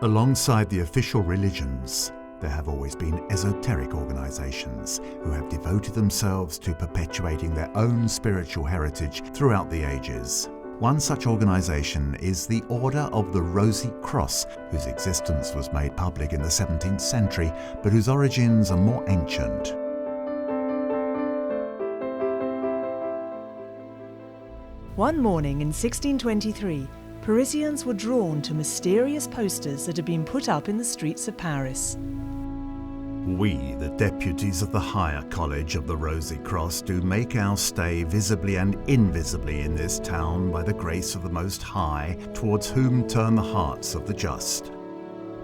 Alongside the official religions, there have always been esoteric organizations who have devoted themselves to perpetuating their own spiritual heritage throughout the ages. One such organization is the Order of the Rosy Cross, whose existence was made public in the 17th century, but whose origins are more ancient. One morning in 1623, Parisians were drawn to mysterious posters that had been put up in the streets of Paris. We, the deputies of the Higher College of the Rosy Cross, do make our stay visibly and invisibly in this town by the grace of the Most High, towards whom turn the hearts of the just.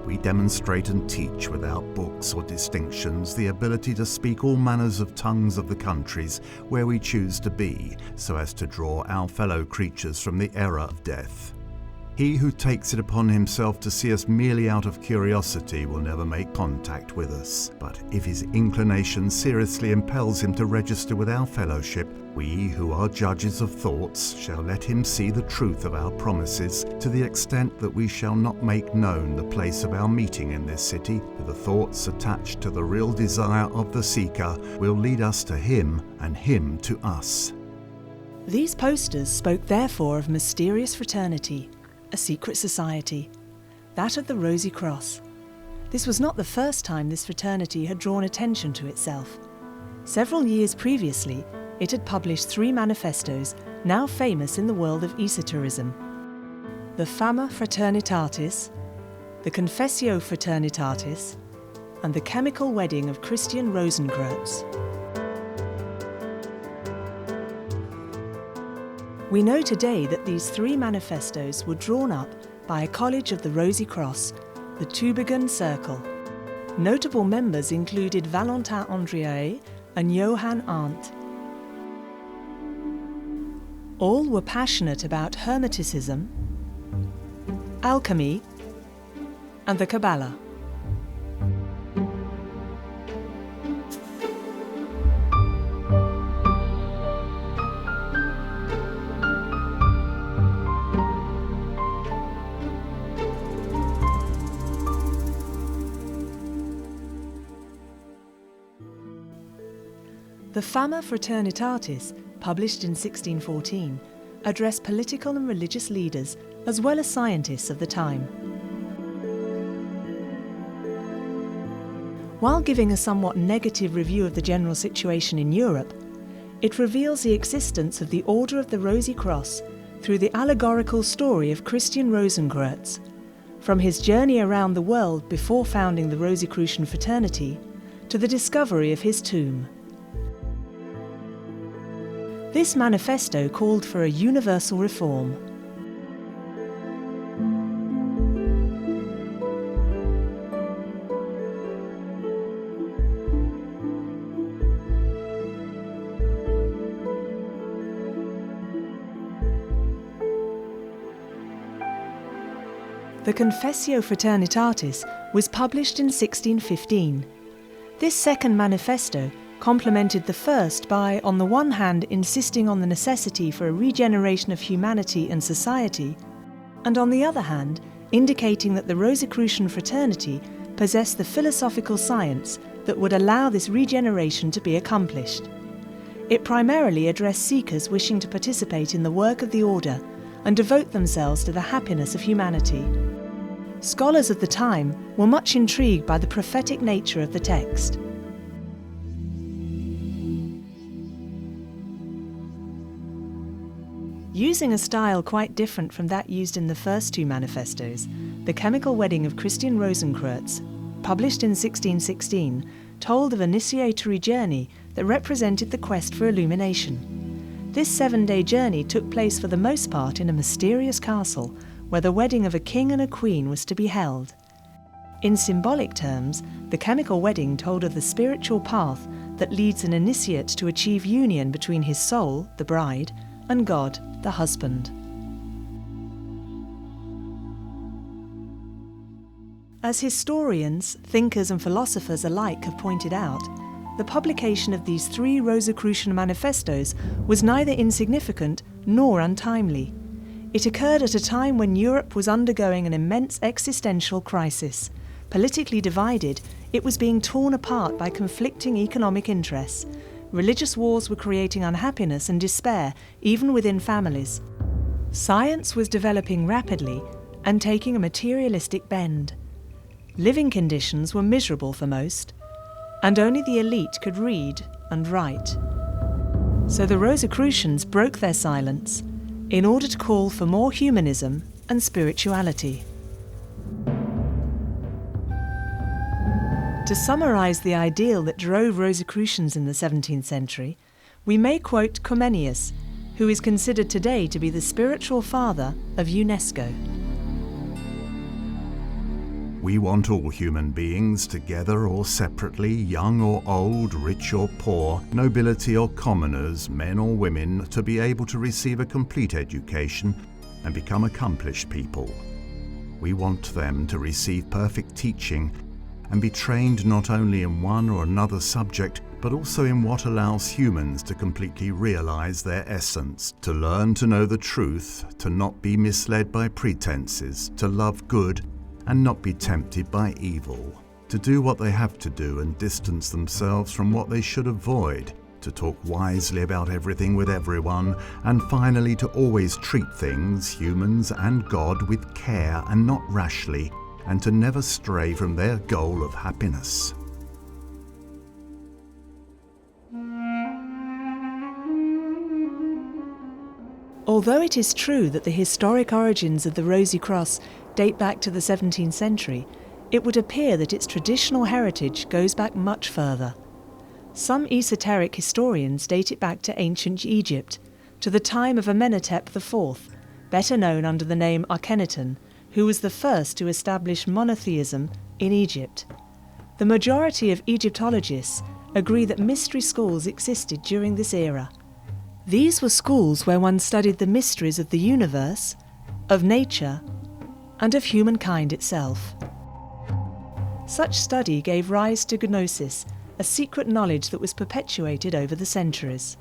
We demonstrate and teach without books or distinctions the ability to speak all manners of tongues of the countries where we choose to be, so as to draw our fellow creatures from the error of death. He who takes it upon himself to see us merely out of curiosity will never make contact with us. But if his inclination seriously impels him to register with our fellowship, we who are judges of thoughts shall let him see the truth of our promises, to the extent that we shall not make known the place of our meeting in this city, for the thoughts attached to the real desire of the seeker will lead us to him and him to us. These posters spoke therefore of mysterious fraternity, a secret society, that of the Rosy Cross. This was not the first time this fraternity had drawn attention to itself. Several years previously, it had published 3 manifestos now famous in the world of esotericism: the Fama Fraternitatis, the Confessio Fraternitatis, and the Chemical Wedding of Christian Rosenkreuz. We know today that these 3 manifestos were drawn up by a college of the Rosy Cross, the Tübingen Circle. Notable members included Valentin Andriae and Johann Arndt. All were passionate about Hermeticism, alchemy, and the Kabbalah. The Fama Fraternitatis, published in 1614, addressed political and religious leaders as well as scientists of the time. While giving a somewhat negative review of the general situation in Europe, it reveals the existence of the Order of the Rosy Cross through the allegorical story of Christian Rosenkreuz, from his journey around the world before founding the Rosicrucian fraternity to the discovery of his tomb. This manifesto called for a universal reform. The Confessio Fraternitatis was published in 1615. This second manifesto complemented the first by, on the one hand, insisting on the necessity for a regeneration of humanity and society, and on the other hand, indicating that the Rosicrucian fraternity possessed the philosophical science that would allow this regeneration to be accomplished. It primarily addressed seekers wishing to participate in the work of the order and devote themselves to the happiness of humanity. Scholars of the time were much intrigued by the prophetic nature of the text. Using a style quite different from that used in the first 2 manifestos, the Chemical Wedding of Christian Rosenkreuz, published in 1616, told of an initiatory journey that represented the quest for illumination. This 7-day journey took place for the most part in a mysterious castle where the wedding of a king and a queen was to be held. In symbolic terms, the chemical wedding told of the spiritual path that leads an initiate to achieve union between his soul, the bride, and God, the husband. As historians, thinkers and philosophers alike have pointed out, the publication of these 3 Rosicrucian manifestos was neither insignificant nor untimely. It occurred at a time when Europe was undergoing an immense existential crisis. Politically divided, it was being torn apart by conflicting economic interests. Religious wars were creating unhappiness and despair, even within families. Science was developing rapidly and taking a materialistic bend. Living conditions were miserable for most, and only the elite could read and write. So the Rosicrucians broke their silence in order to call for more humanism and spirituality. To summarise the ideal that drove Rosicrucians in the 17th century, we may quote Comenius, who is considered today to be the spiritual father of UNESCO. We want all human beings, together or separately, young or old, rich or poor, nobility or commoners, men or women, to be able to receive a complete education and become accomplished people. We want them to receive perfect teaching and be trained not only in one or another subject, but also in what allows humans to completely realize their essence, to learn to know the truth, to not be misled by pretenses, to love good and not be tempted by evil, to do what they have to do and distance themselves from what they should avoid, to talk wisely about everything with everyone, and finally to always treat things, humans and God, with care and not rashly, and to never stray from their goal of happiness. Although it is true that the historic origins of the Rosy Cross date back to the 17th century, it would appear that its traditional heritage goes back much further. Some esoteric historians date it back to ancient Egypt, to the time of Amenhotep IV, better known under the name Akhenaten, who was the first to establish monotheism in Egypt. The majority of Egyptologists agree that mystery schools existed during this era. These were schools where one studied the mysteries of the universe, of nature, and of humankind itself. Such study gave rise to Gnosis, a secret knowledge that was perpetuated over the centuries.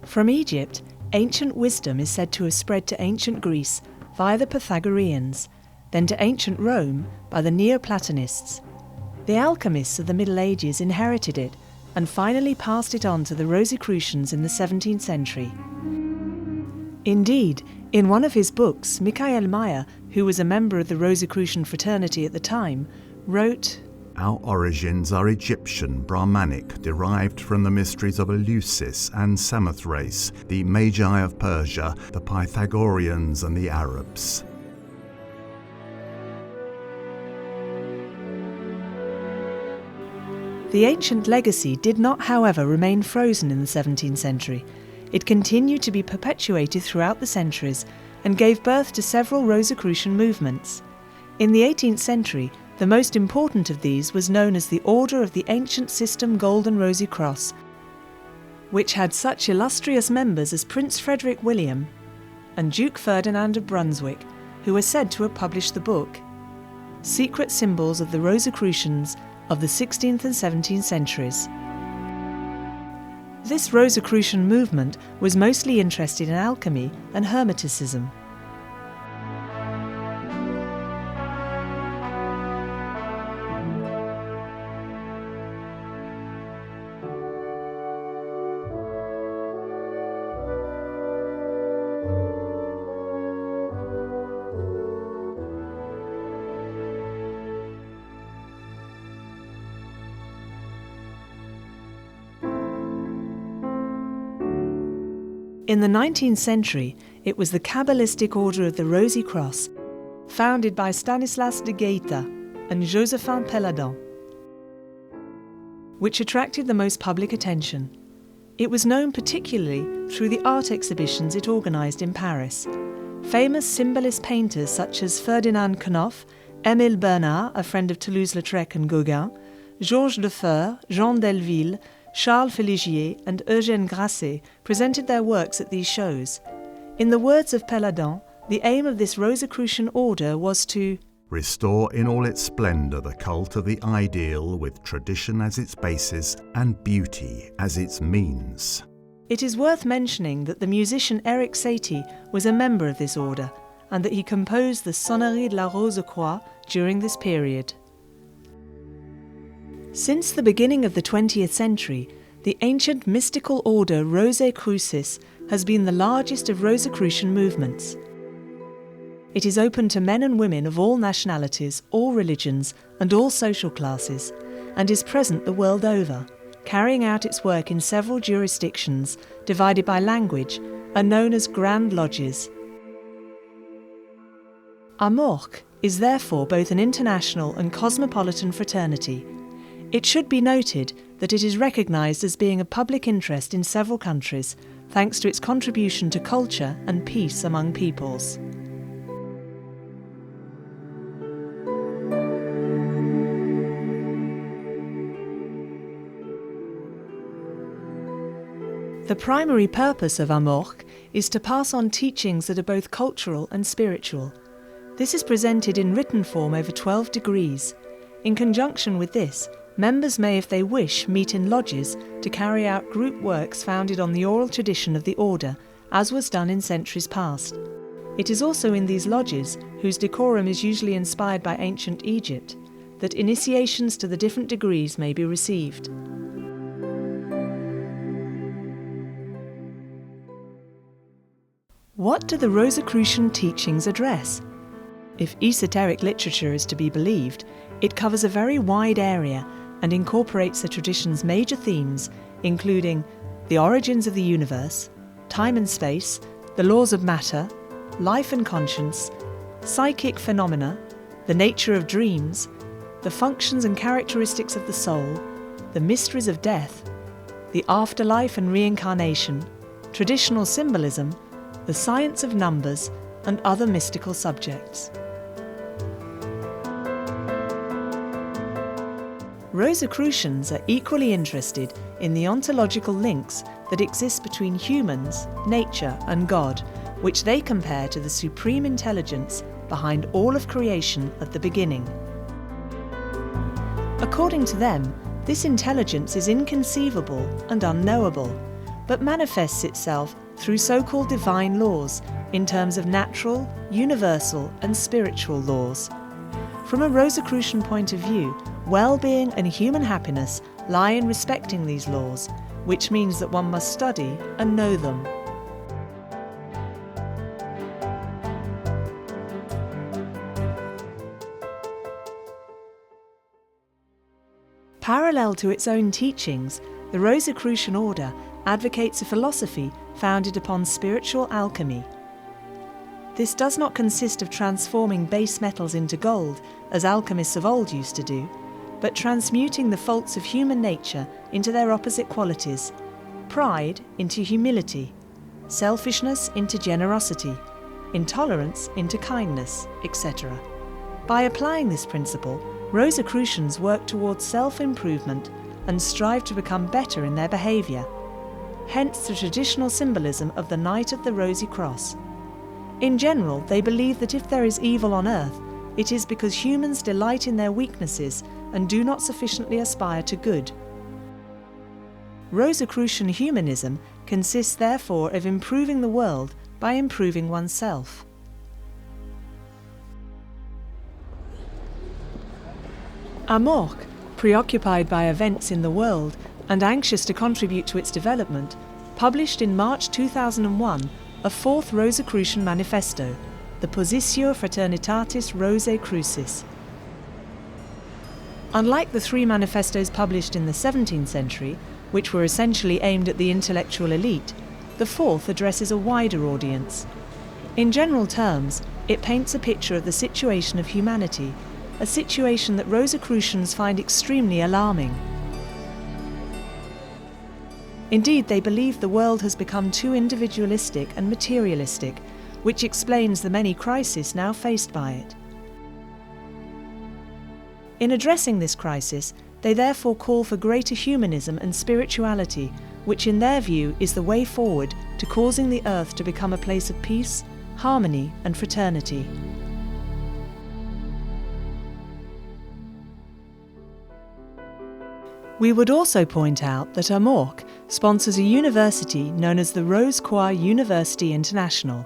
From Egypt, ancient wisdom is said to have spread to ancient Greece via the Pythagoreans, then to ancient Rome by the Neoplatonists. The alchemists of the Middle Ages inherited it and finally passed it on to the Rosicrucians in the 17th century. Indeed, in one of his books, Michael Mayer, who was a member of the Rosicrucian fraternity at the time, wrote, "Our origins are Egyptian, Brahmanic, derived from the mysteries of Eleusis and Samothrace, the Magi of Persia, the Pythagoreans and the Arabs." The ancient legacy did not, however, remain frozen in the 17th century. It continued to be perpetuated throughout the centuries and gave birth to several Rosicrucian movements. In the 18th century, the most important of these was known as the Order of the Ancient System Golden Rosy Cross, which had such illustrious members as Prince Frederick William and Duke Ferdinand of Brunswick, who are said to have published the book Secret Symbols of the Rosicrucians of the 16th and 17th centuries. This Rosicrucian movement was mostly interested in alchemy and Hermeticism. In the 19th century, it was the Kabbalistic Order of the Rosy Cross, founded by Stanislas de Gaeta and Josephin Péladan, which attracted the most public attention. It was known particularly through the art exhibitions it organised in Paris. Famous symbolist painters such as Ferdinand Knopf, Émile Bernard, a friend of Toulouse-Lautrec and Gauguin, Georges Lefebvre, Jean Delville, Charles Féligier and Eugène Grasset presented their works at these shows. In the words of Péladan, the aim of this Rosicrucian order was to restore in all its splendour the cult of the ideal with tradition as its basis and beauty as its means. It is worth mentioning that the musician Eric Satie was a member of this order and that he composed the Sonnerie de la Rosicrucian during this period. Since the beginning of the 20th century, the ancient mystical order Rosicrucis has been the largest of Rosicrucian movements. It is open to men and women of all nationalities, all religions, and all social classes, and is present the world over, carrying out its work in several jurisdictions divided by language and known as Grand Lodges. Amorque is therefore both an international and cosmopolitan fraternity. It should be noted that it is recognised as being of public interest in several countries, thanks to its contribution to culture and peace among peoples. The primary purpose of Amorque is to pass on teachings that are both cultural and spiritual. This is presented in written form over 12 degrees. In conjunction with this, members may, if they wish, meet in lodges to carry out group works founded on the oral tradition of the order, as was done in centuries past. It is also in these lodges, whose decorum is usually inspired by ancient Egypt, that initiations to the different degrees may be received. What do the Rosicrucian teachings address? If esoteric literature is to be believed, it covers a very wide area and incorporates the tradition's major themes, including the origins of the universe, time and space, the laws of matter, life and conscience, psychic phenomena, the nature of dreams, the functions and characteristics of the soul, the mysteries of death, the afterlife and reincarnation, traditional symbolism, the science of numbers, and other mystical subjects. Rosicrucians are equally interested in the ontological links that exist between humans, nature, and God, which they compare to the supreme intelligence behind all of creation at the beginning. According to them, this intelligence is inconceivable and unknowable, but manifests itself through so-called divine laws in terms of natural, universal, and spiritual laws. From a Rosicrucian point of view, well-being and human happiness lie in respecting these laws, which means that one must study and know them. Parallel to its own teachings, the Rosicrucian Order advocates a philosophy founded upon spiritual alchemy. This does not consist of transforming base metals into gold, as alchemists of old used to do, but transmuting the faults of human nature into their opposite qualities, pride into humility, selfishness into generosity, intolerance into kindness, etc. By applying this principle, Rosicrucians work towards self-improvement and strive to become better in their behaviour, hence the traditional symbolism of the Knight of the Rosy Cross. In general, they believe that if there is evil on earth, it is because humans delight in their weaknesses and do not sufficiently aspire to good. Rosicrucian humanism consists therefore of improving the world by improving oneself. Amorque, preoccupied by events in the world and anxious to contribute to its development, published in March 2001 a fourth Rosicrucian manifesto, the Positio Fraternitatis Rosicrucis. Unlike the three manifestos published in the 17th century, which were essentially aimed at the intellectual elite, the fourth addresses a wider audience. In general terms, it paints a picture of the situation of humanity, a situation that Rosicrucians find extremely alarming. Indeed, they believe the world has become too individualistic and materialistic, which explains the many crises now faced by it. In addressing this crisis, they therefore call for greater humanism and spirituality, which in their view is the way forward to causing the earth to become a place of peace, harmony, and fraternity. We would also point out that Amorque sponsors a university known as the Rosicrucian University International.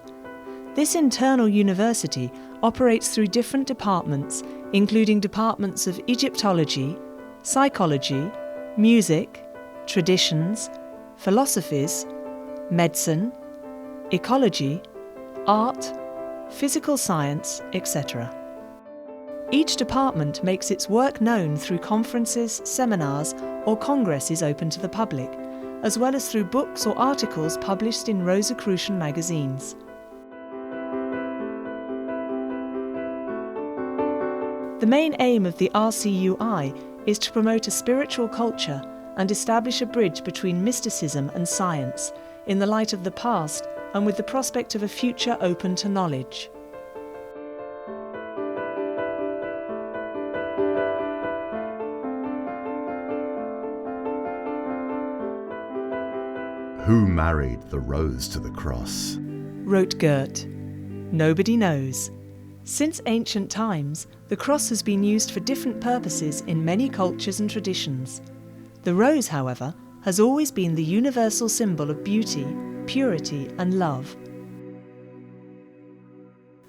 This internal university operates through different departments, including departments of Egyptology, psychology, music, traditions, philosophies, medicine, ecology, art, physical science, etc. Each department makes its work known through conferences, seminars, or congresses open to the public, as well as through books or articles published in Rosicrucian magazines. The main aim of the RCUI is to promote a spiritual culture and establish a bridge between mysticism and science, in the light of the past and with the prospect of a future open to knowledge. Who married the rose to the cross? Wrote Goethe. Nobody knows. Since ancient times, the cross has been used for different purposes in many cultures and traditions. The rose, however, has always been the universal symbol of beauty, purity, and love.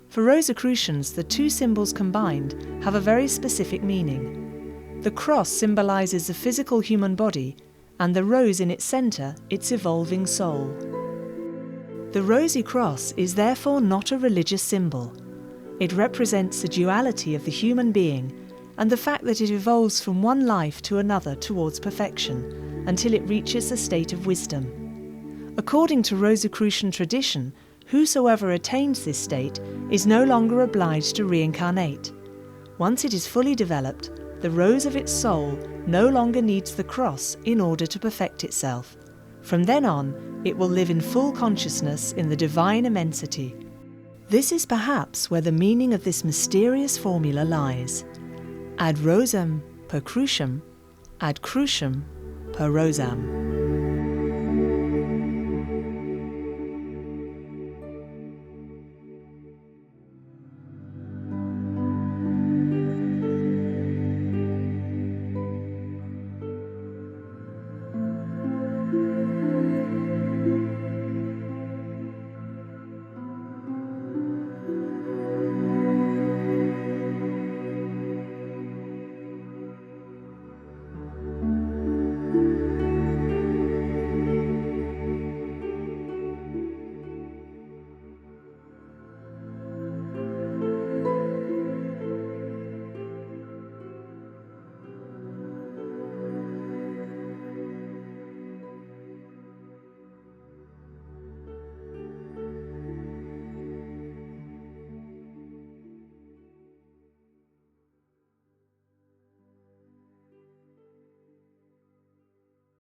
For Rosicrucians, the two symbols combined have a very specific meaning. The cross symbolises the physical human body, and the rose in its centre, its evolving soul. The rosy cross is therefore not a religious symbol. It represents the duality of the human being and the fact that it evolves from one life to another towards perfection until it reaches the state of wisdom. According to Rosicrucian tradition, whosoever attains this state is no longer obliged to reincarnate. Once it is fully developed, the rose of its soul no longer needs the cross in order to perfect itself. From then on, it will live in full consciousness in the divine immensity. This is perhaps where the meaning of this mysterious formula lies. Ad rosam per cruciam, ad cruciam per rosam.